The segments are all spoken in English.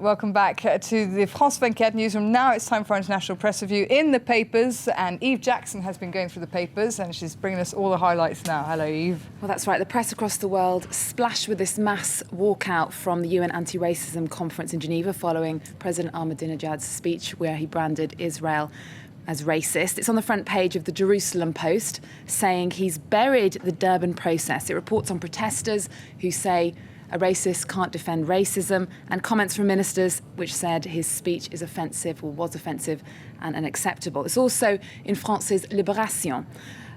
Welcome back to the France 24 newsroom. Now it's time for our international press review in the papers, and Eve Jackson has been going through the papers and she's bringing us all the highlights now. Hello, Eve. Well, that's right. The press across the world splashed with this mass walkout from the UN anti-racism conference in Geneva following President Ahmadinejad's speech where he branded Israel as racist. It's on the front page of the Jerusalem Post saying he's buried the Durban process. It reports on protesters who say a racist can't defend racism, and comments from ministers which said his speech is offensive or was offensive and unacceptable. It's also in France's Libération.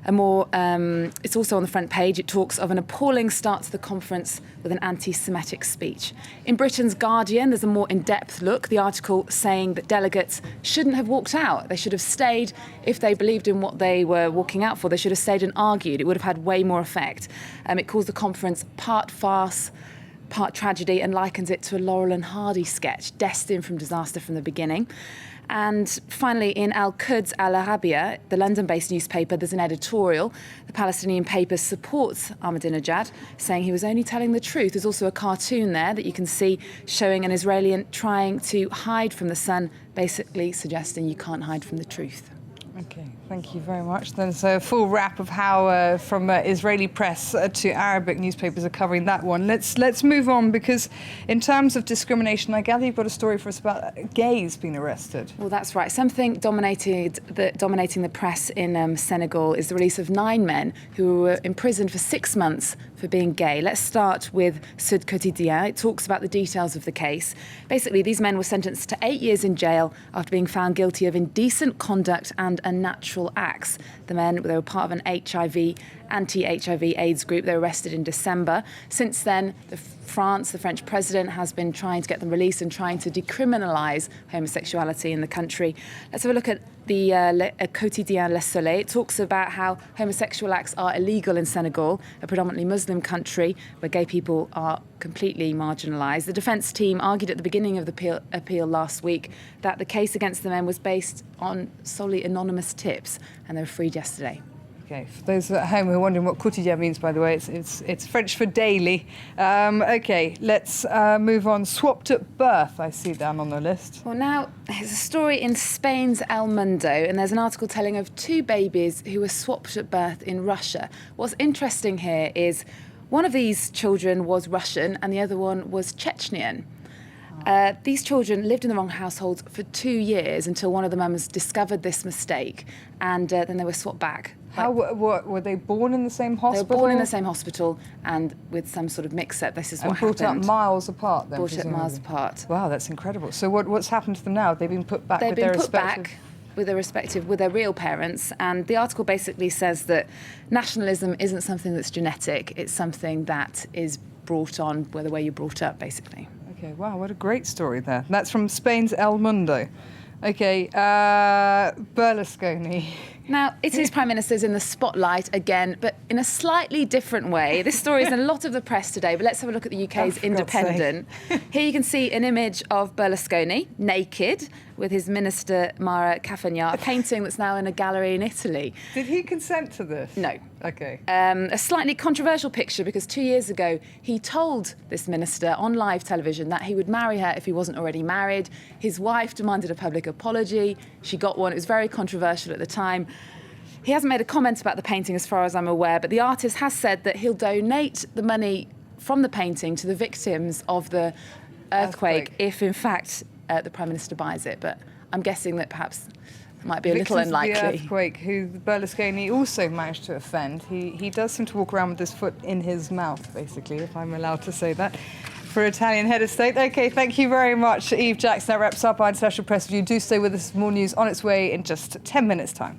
It's also on the front page. It talks of an appalling start to the conference with an anti-Semitic speech. In Britain's Guardian, there's a more in-depth look. The article saying that delegates shouldn't have walked out. They should have stayed. If they believed in what they were walking out for, they should have stayed and argued. It would have had way more effect. It calls the conference part farce, part tragedy, and likens it to a Laurel and Hardy sketch, destined from disaster from the beginning. And finally, in Al-Quds Al-Arabiya, the London-based newspaper, there's an editorial. The Palestinian paper supports Ahmadinejad, saying he was only telling the truth. There's also a cartoon there that you can see showing an Israeli trying to hide from the sun, basically suggesting you can't hide from the truth. Okay, thank you very much. There's a full wrap of how from Israeli press to Arabic newspapers are covering that one. Let's move on, because in terms of discrimination, I gather you've got a story for us about gays being arrested. Well, that's right. Something dominating the press in Senegal is the release of 9 men who were imprisoned for 6 months for being gay. Let's start with Sud Quotidien. It talks about the details of the case. Basically, these men were sentenced to 8 years in jail after being found guilty of indecent conduct and unnatural acts. The men, they were part of an anti-HIV AIDS group. They were arrested in December. Since then, the French president has been trying to get them released and trying to decriminalise homosexuality in the country. Let's have a look at the Quotidien Le Soleil. It talks about how homosexual acts are illegal in Senegal, a predominantly Muslim country where gay people are completely marginalised. The defence team argued at the beginning of the appeal last week that the case against the men was based on solely anonymous tips, and they were freed yesterday. Okay, for those at home who are wondering what quotidien means, by the way, it's French for daily. Okay, let's move on. Swapped at birth, I see down on the list. Well, now, there's a story in Spain's El Mundo, and there's an article telling of 2 babies who were swapped at birth in Russia. What's interesting here is one of these children was Russian and the other one was Chechnyan. These children lived in the wrong household for 2 years until one of the mums discovered this mistake, and then they were swapped back. How were they born in the same hospital? They were born in the same hospital, and with some sort of mix-up, this is what happened. And brought up miles apart, then? Brought up miles apart. Wow, that's incredible. So what's happened to them now? They've been put back with their respective... They've been put back with their real parents, and the article basically says that nationalism isn't something that's genetic, it's something that is brought on by the way you're brought up, basically. Okay, wow, what a great story there. That's from Spain's El Mundo. Okay, Berlusconi. Now, Italy's Prime Minister's in the spotlight again, but in a slightly different way. This story is in a lot of the press today, but let's have a look at the UK's Independent. Here you can see an image of Berlusconi, naked, with his minister, Mara Cafagna, a painting that's now in a gallery in Italy. Did he consent to this? No. Okay. A slightly controversial picture, because 2 years ago, he told this minister on live television that he would marry her if he wasn't already married. His wife demanded a public apology. She got one. It was very controversial at the time. He hasn't made a comment about the painting as far as I'm aware, but the artist has said that he'll donate the money from the painting to the victims of the earthquake if, in fact, the Prime Minister buys it. But I'm guessing that perhaps it might be a little unlikely. The earthquake, who Berlusconi also managed to offend. He does seem to walk around with his foot in his mouth, basically, if I'm allowed to say that, for Italian head of state. OK, thank you very much, Eve Jackson. That wraps up our international press review. Do stay with us. More news on its way in just 10 minutes' time.